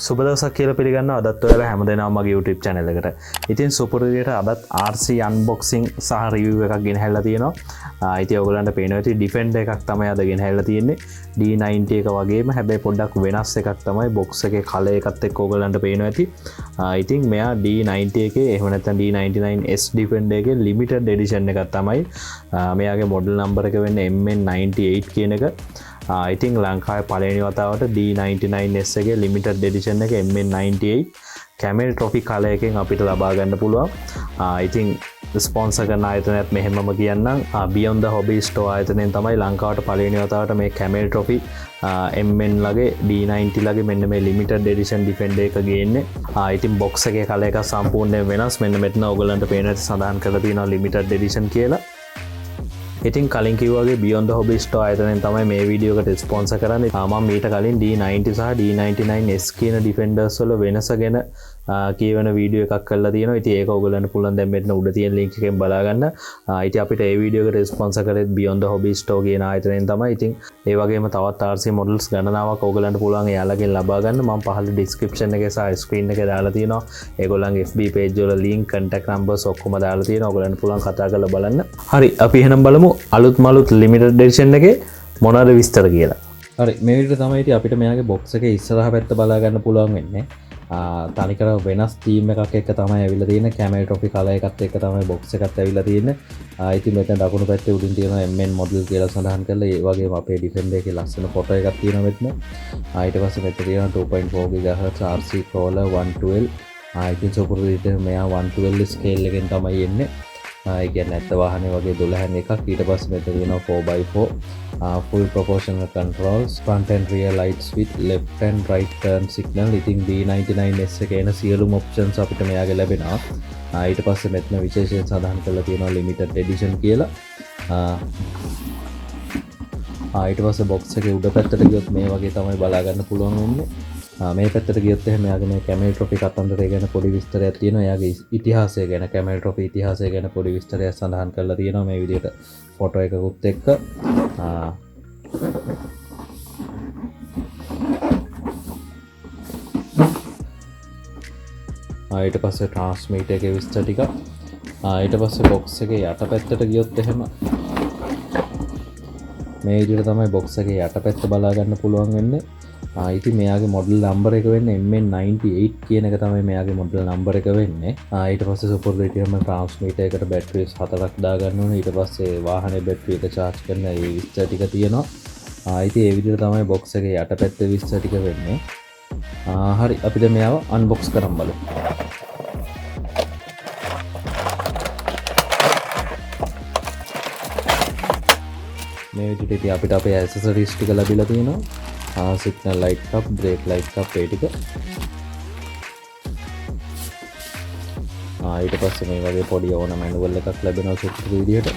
සුබ දවසක් කියලා පිළිගන්නවා අදත් ඔයාලා හැමදෙනාම මගේ YouTube channel එකට. ඉතින් සුපුරුදු විදිහට අදත් RC unboxing සහ review එකක් ගෙනහැල්ලා තියෙනවා. ඉතින් ඔයගලන්ට පේනවා ඇති Defender එකක් තමයි අද ගෙනහැල්ලා තියෙන්නේ. D90 එක වගේම හැබැයි පොඩ්ඩක් වෙනස් එකක් තමයි box එකේ කලර් එකත් එක්ක ඔයගලන්ට පේනවා ඇති. ඉතින් මෙයා D90 එකේ එහෙම නැත්නම් D99S Defender එකේ limited edition එකක් තමයි. මෙයාගේ model number එක වෙන්නේ MN98 කියන එක. ඉතින් ලංකාවේ පළවෙනි වතාවට D99S එකේ limited edition එක MN98 camel trophy කලර් එකෙන් අපිට ලබා ගන්න පුළුවන්. ඉතින් ස්පොන්සර් කරන ආයතනයත් මෙහෙමම කියන්නම් Beyond the Hobby Store ආයතනයෙන් තමයි ලංකාවට පළවෙනි වතාවට මේ camel trophy MN ලගේ D90 ලගේ මෙන්න මේ limited edition Defender එක ගේන්නේ. ඉතින් box එකේ කලර් එක සම්පූර්ණයෙන් වෙනස්. මෙන්න මෙතන ඔයගලන්ට පේන ඇති සඳහන් කරලා තියෙනවා limited edition කියලා. ඉතින් කලින් කිව්වාගේ Beyond the Hobby Store ආයතනයෙන් තමයි මේ වීඩියෝ එකට ස්පොන්සර් කරන්නේ. මම මීට කලින් D90 සහ D99S කියන Defenders වල වෙනස ගැන කියවන වීඩියෝ එකක් කරලා තියෙනවා. ඉතින් ඒක ඔයගලන්ට පුළුවන් දැන් මෙතන උඩ තියෙන link එකෙන් බලා ගන්න. ඉතින් අපිට මේ වීඩියෝ එකට ස්පොන්සර් කරේ Beyond the Hobby Store කියන ආයතනයෙන් තමයි. ඉතින් ඒ වගේම තවත් RC models ගණනාවක් ඔයගලන්ට පුළුවන් එයාලගෙන් ලබා ගන්න. මම පහළ description එකේ සහ screen එකේ දාලා තියෙනවා. ඒගොල්ලන්ගේ FB page වල link, contact numbers ඔක්කොම දාලා තියෙනවා. ඔයගලන්ට පුළුවන් කතා කරලා බලන්න. හරි අපි එහෙනම් බලමු අලුත් මලුත් limited edition එකේ මොනවද විස්තර කියලා. හරි මේ විදිහට තමයි ඉතින් අපිට මෙයාගේ box එකේ ඉස්සරහ පැත්ත බලා ගන්න පුළුවන් වෙන්නේ. තනිකර වෙනස් තීම් එකක් එක්ක තමයි ඇවිල්ලා තියෙන්නේ. camel trophy කලර් එකත් එක්ක තමයි box එකත් ඇවිල්ලා තියෙන්නේ. ඉතින් මෙතන දකුණු පැත්තේ උඩින් තියෙනවා MN model කියලා සඳහන් කරලා ඒ වගේම අපේ Defender එකේ ලස්සන ෆොටෝ එකක් තියෙනවා මෙතන. ඊට පස්සේ මෙතන තියෙනවා 2.4 GHz RC Crawler 112. ඉතින් සුපුරුදු විදිහට මෙයා 112 scale එකෙන් තමයි එන්නේ. ඒ කියන්නේ ඇත්ත වාහනේ වගේ 12 එකක්. ඊට පස්සේ මෙතන තියෙනවා 4x4 full proportional controls, front and rear lights with left and right turn signal. ඉතින් D99S එකේ එන සියලුම options අපිට මෙයාගේ ලැබෙනවා. ඊට පස්සේ මෙතන විශේෂයෙන් සඳහන් කරලා තියෙනවා limited edition කියලා. ඊට පස්සේ box එකේ උඩ පැත්තට ගියොත් මේ වගේ තමයි බලා ගන්න පුළුවන් වෙන්නේ. මේ පැත්තට ගියොත් එහෙම එයාගේ මේ camel trophy කතන්දරය ගැන පොඩි විස්තරයක් තියෙනවා. එයාගේ ඉතිහාසය ගැන, camel trophy ඉතිහාසය ගැන පොඩි විස්තරයක් සඳහන් කරලා තියෙනවා මේ විදිහට ෆොටෝ එකකුත් එක්ක. ඊට පස්සේ transmitter එකේ විස්තර ටික. ඊට පස්සේ box එකේ යටපැත්තට ගියොත් එහෙම මේ විදිහට තමයි box එකේ යටපැත්ත බලා ගන්න පුළුවන් වෙන්නේ. ඉතින් මෙයාගේ මොඩල් නම්බර එක වෙන්නේ MN98 කියන එක තමයි මෙයාගේ මොඩල් නම්බර එක වෙන්නේ. ඊට පස්සේ සුපුරුදු විදිහටම ට්‍රාන්ස්මිටර් එකට බැටරිස් 4ක් දාගන්න ඕනේ. ඊට පස්සේ වාහනේ බැටරි එක charge කරන ඒ විස්තර ටික තියෙනවා. ඉතින් ඒ විදිහට තමයි box එකේ යටපැත්තේ විස්තර ටික වෙන්නේ. හරි අපිට මෙයාව unbox කරන් බලමු. මේ විදිහට ඉතින් අපිට අපේ accessories ටික ලැබිලා තියෙනවා. signal light cup, brake light cup ඒ ටික. ඊට පස්සේ මේ වගේ පොඩි ඕන manual එකක් ලැබෙනවා සුපුරුදු විදිහට.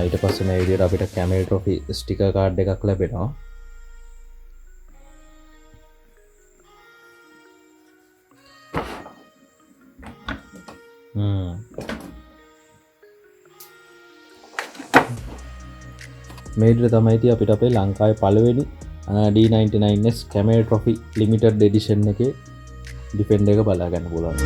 ඊට පස්සේ මේ විදිහට අපිට camel trophy sticker card එකක් ලැබෙනවා. මේ විදිහට තමයි ඉතින් අපිට අපේ ලංකාවේ පළවෙනි D99S camel trophy limited edition එකේ Defender එක බලා ගන්න පුළුවන්.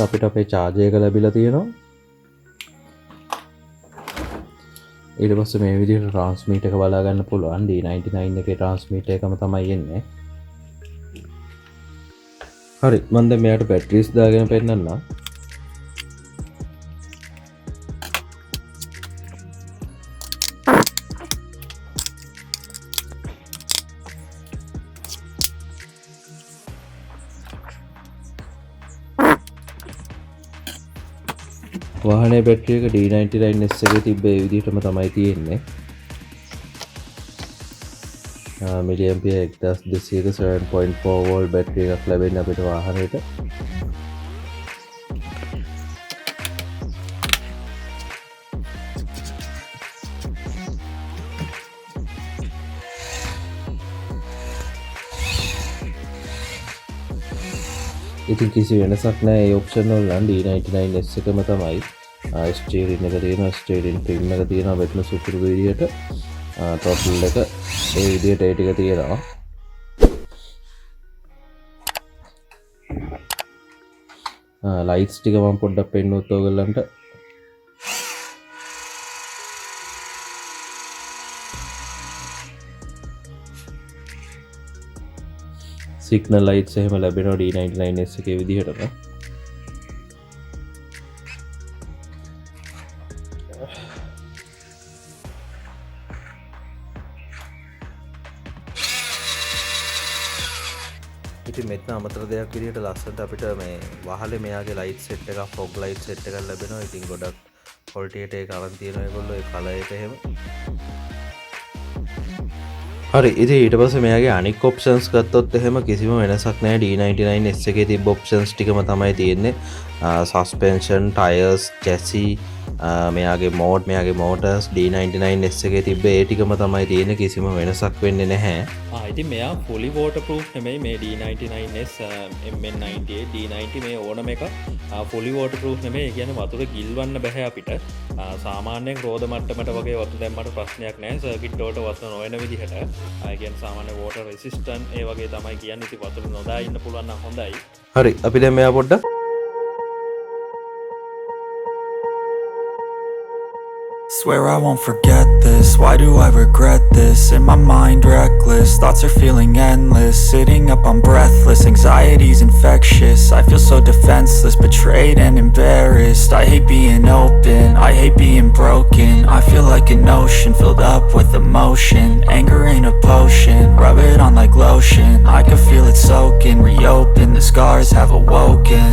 අපිට අපේ charge එක ලැබිලා තියෙනවා. ඊට පස්සේ මේ විදිහට transmitter එක බලා ගන්න පුළුවන්. D99 එකේ transmitter එකම තමයි එන්නේ. හරි මම දැන් මෙයාට batteries දාගෙන පෙන්නන්නම්. වාහනේ බැටරිය එක D99S එකේ තිබ්බ ඒ විදිහටම තමයි තියෙන්නේ. මිලියම්පියර් 1200ක 7.4 වෝල්ට් බැටරි එකක් ලැබෙන්නේ අපිට වාහනේට. ඉතින් කිසි වෙනසක් නෑ ඒ ඔප්ෂන් වල නම් D99S එකම තමයි. ස්ටියරින් එක තියෙනවා, ස්ටියරින් ට්‍රිම් එක තියෙනවා වෙන සුපුරුදු විදියට. ටොටල් එක ඒ විදියට ඒ ටික තියෙනවා. ලයිට්ස් ටික මම පොඩ්ඩක් පෙන්නුවොත් ඔයගොල්ලන්ට. සිග්නල් ලයිට්ස් එහෙම ලැබෙනවා D99S එකේ විදිහටම. ඉතින් මෙතන අමතර දෙයක් විදිහට ලස්සනට අපිට මේ වහලේ මෙයාගේ ලයිට් සෙට් එකක්, ෆොග් ලයිට් සෙට් එකක් ලැබෙනවා. ඉතින් ගොඩක් ක්වොලිටියට ඒක අරන් තියෙනවා ඒගොල්ලෝ ඒ කලර් එක එහෙම. හරි ඉතින් ඊට පස්සේ මෙයාගේ අනික් ඔප්ෂන්ස් ගත්තොත් එහෙම කිසිම වෙනසක් නැහැ. D99S එකේ තිබ්බ ඔප්ෂන්ස් ටිකම තමයි තියෙන්නේ. සස්පෙන්ෂන්, ටයර්ස්, චැසි, මෙයාගේ මෝඩ්, මෙයාගේ මෝටර්ස් D99S එකේ තිබ්බ ඒ ටිකම තමයි තියෙන්නේ. කිසිම වෙනසක් වෙන්නේ නැහැ. ඉතින් මෙයා fully waterproof නෙමෙයි මේ D99S MN98 D90 මේ ඕනම එක fully waterproof නෙමෙයි. ඒ කියන්නේ වතුර ගිල්වන්න බෑ අපිට. සාමාන්‍යයෙන් රෝද මට්ටමට වගේ වතුර දැම්මට ප්‍රශ්නයක් නැහැ. සර්කිට් වලට වතුර නොවන විදිහට. ඒ කියන්නේ සාමාන්‍ය water resistant ඒ වගේ තමයි කියන්නේ. ඉතින් වතුර නොදා ඉන්න පුළුවන් නම් හොඳයි. හරි අපි දැන් මෙයා පොඩ්ඩක් Swear I won't forget this, why do I regret this? In my mind reckless, thoughts are feeling endless. Sitting up I'm breathless, anxiety's infectious. I feel so defenseless, betrayed and embarrassed. I hate being open, I hate being broken. I feel like an ocean filled up with emotion. Anger ain't a potion, rub it on like lotion. I can feel it soaking, reopen, the scars have awoken.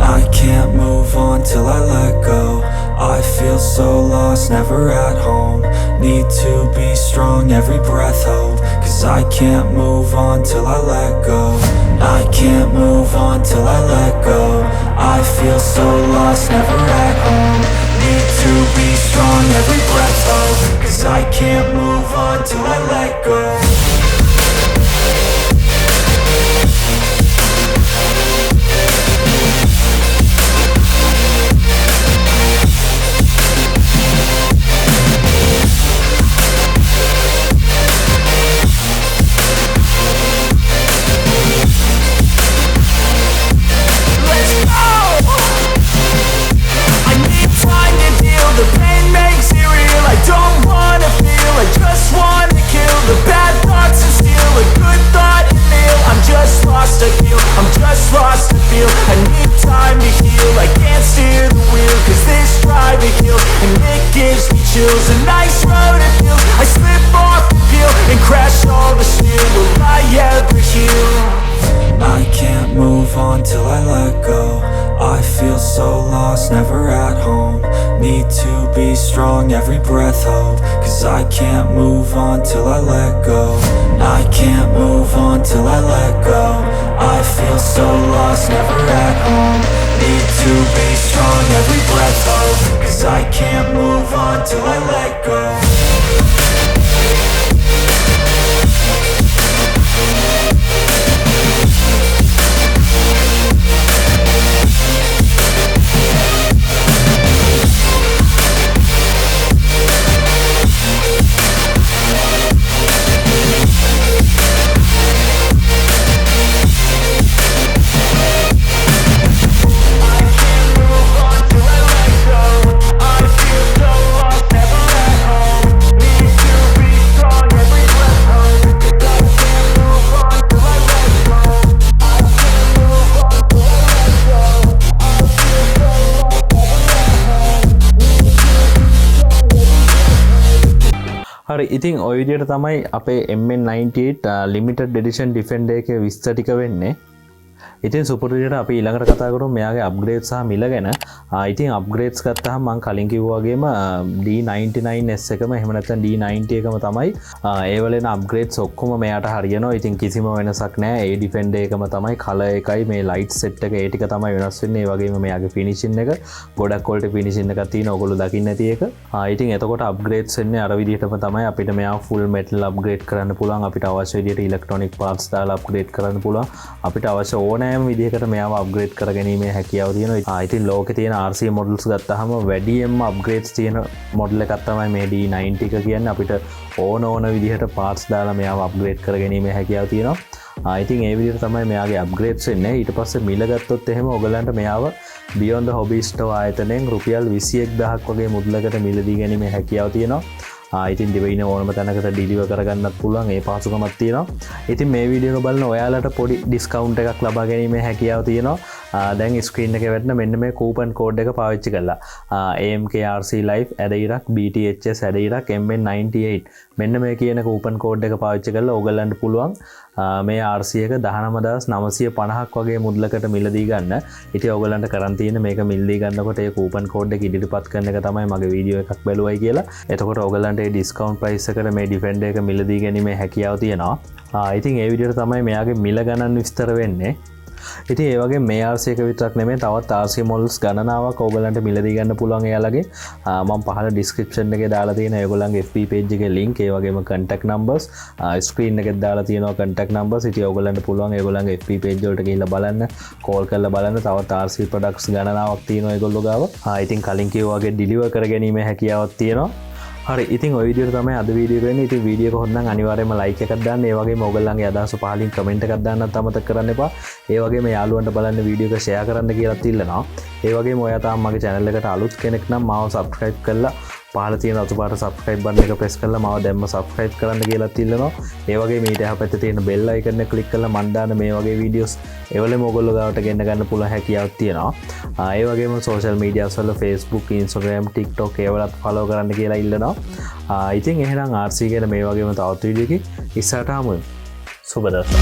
I can't move on till I let go. I feel so lost, never at home. Need to be strong, every breath hold. Cause I can't move on till I let go. I can't move on till I let go. I feel so lost, never at home. Need to be strong, every breath hold. Cause I can't move on till I let go. The pain makes it real. I don't wanna feel. I just wanna kill the bad thoughts and steal a good thought and feel. I'm just lost to feel. I'm just lost to feel. I need time to heal. I can't steer the wheel. Cause this drive to kill and it gives me chills. A nice road to feel. I slip off the peel and crash all the steel. Will I ever heal? I can't move on till I let go. I feel so lost, never at home. Need to be strong, every breath hold. Cause I can't move on till I let go. I can't move on till I let go. I feel so lost, never at home. Need to be strong, every breath hold. Cause I can't move on till I let go. හරි ඉතින් ඔය විදිහට තමයි අපේ MN98 limited edition Defender එකේ විස්තර ටික වෙන්නේ. ඉතින් සුපුරුදු විදිහට අපි ඊළඟට කතා කරමු මෙයාගේ අප්ග්‍රේඩ් සහ මිල ගැන. ඉතින් අප්ග්‍රේඩ්ස් ගත්තහම මං කලින් කිව්වාගේම D99S එකම එහෙම නැත්නම් D90 එකම තමයි ඒ වලේන අප්ග්‍රේඩ්ස් ඔක්කොම මෙයාට හරියනවා. ඉතින් කිසිම වෙනසක් නැහැ. ඒ ඩිෆෙන්ඩර් එකම තමයි, කලර් එකයි, මේ ලයිට් සෙට් එක ඒ ටික තමයි වෙනස් වෙන්නේ. ඒ වගේම මෙයාගේ ෆිනිෂින් එක ගොඩක් වලට ෆිනිෂින් එකක් තියෙනවා. ඔයගොල්ලෝ දකින්න ඇති ඒක. ඉතින් එතකොට අප්ග්‍රේඩ්ස් වෙන්නේ අර විදිහටම තමයි. අපිට මෙයා ෆුල් මෙටල් අප්ග්‍රේඩ් කරන්න පුළුවන්. අපිට අවශ්‍ය විදිහට ඉලෙක්ට්‍රොනික පාර්ට්ස් දාලා අප්ග්‍රේඩ් කරන්න පුළුවන්. අපිට අවශ්‍ය ඕනෑම විදිහකට මෙයාව අප්ග්‍රේඩ් කරගැනීමේ හැකියාව තියෙනවා. ඉතින් ලෝකේ තියෙන RC මොඩල්ස් ගත්තාම වැඩියෙන්ම අප්ග්‍රේඩ්ස් තියෙන මොඩල් එකක් තමයි මේ D90 එක කියන්නේ. අපිට ඕන විදිහට පාර්ට්ස් දාලා මෙයාව අප්ග්‍රේඩ් කරගැනීමේ හැකියාව තියෙනවා. ඉතින් ඒ විදිහට තමයි මෙයාගේ අප්ග්‍රේඩ්ස් වෙන්නේ. ඊට පස්සේ මිල ගත්තොත් එහෙම ඔයගලන්ට මෙයාව Beyond the Hobby Store ආයතනයෙන් රුපියල් 21000ක් වගේ මුදලකට මිලදී ගැනීමේ හැකියාව තියෙනවා. ඉතින් දිවයින ඕනම තැනකට ඩිලිවර් කරගන්නත් පුළුවන්, ඒ පහසුකමක් තියෙනවා. ඉතින් මේ වීඩියෝ එක බලන ඔයාලට පොඩි ඩිස්කවුන්ට් එකක් ලබා ගැනීමේ හැකියාව තියෙනවා. දැන් ස්ක්‍රීන් එකේ වැටෙන මෙන්න මේ කූපන් කෝඩ් එක පාවිච්චි කරලා AMKRC Live ඇඩයිරක් BTHS ඇඩයිරක් MN98 මෙන්න මේ කියන කූපන් කෝඩ් එක පාවිච්චි කරලා ඔයගලන්ට පුළුවන් මේ RC එක 19950ක් වගේ මුදලකට මිලදී ගන්න. ඉතින් ඔයගලන්ට කරන් තියෙන මේක මිලදී ගන්නකොට ඒ කූපන් කෝඩ් එක ඉදිරිපත් කරන එක තමයි මගේ වීඩියෝ එකක් බැලුවයි කියලා. එතකොට ඔයගලන්ට ඒ ඩිස්කවුන්ට් ප්‍රයිස් එකට මේ ඩිෆෙන්ඩර් එක මිලදී ගැනීමේ හැකියාව තියෙනවා. ඉතින් ඒ විදිහට තමයි මෙයාගේ මිල ගණන් විස්තර වෙන්නේ. ඉතින් ඒ වගේ මේ RC එක විතරක් නෙමෙයි තවත් RC models ගණනාවක් ඔයගලන්ට මිලදී ගන්න පුළුවන්. එයාලගේ මම පහළ description එකේ දාලා තියෙන ඒගොල්ලන්ගේ FB page එකේ link, ඒ වගේම contact numbers screen එකේ දාලා තියෙනවා contact numbers. ඉතින් ඔයගලන්ට පුළුවන් ඒගොල්ලන්ගේ FB page වලට ගිහිල්ලා බලන්න, call කරලා බලන්න. තවත් RC products ගණනාවක් තියෙනවා ඒගොල්ලෝ ගාව. ඉතින් කලින් කිව්වා වගේ deliver කරගැනීමේ හැකියාවක් තියෙනවා. හරි, ඉතින් ඔය විදිහට තමයි අද වීඩියෝ එක වෙන්නේ. ඉතින් වීඩියෝ එක හොඳ නම් අනිවාර්යයෙන්ම ලයික් එකක් දාන්න. ඒ වගේම ඔයගොල්ලන්ගේ අදහස පහලින් කමෙන්ට් එකක් දාන්නත් අමතක කරන්න එපා. ඒ වගේම යාළුවන්ට බලන්න වීඩියෝ එක ෂෙයා කරන්න කියලාත් ඉල්ලනවා. ඒ වගේම ඔයා තාම මගේ channel එකට අලුත් කෙනෙක් නම් මාව subscribe කරලා පහළ තියෙන අතු පාට subscribe button එක press කරලා මාව දැම්ම subscribe කරන්න කියලාත් ඉල්ලනවා. ඒ වගේම ඊට එහා පැත්තේ තියෙන bell icon එක click කරලා මන් දාන මේ වගේ videos ඒවලම ඔයගොල්ලෝ ගාවට ගෙන්න ගන්න පුළුවන් හැකියාවක් තියෙනවා. ඒ වගේම social media වල Facebook, Instagram, TikTok ඒවලත් follow කරන්න කියලා ඉල්ලනවා. ඉතින් එහෙනම් RC ගැන මේ වගේම තවත් වීඩියෝ එකකින් ඉස්සරහට හමු වෙමු. සුබ දවසක්.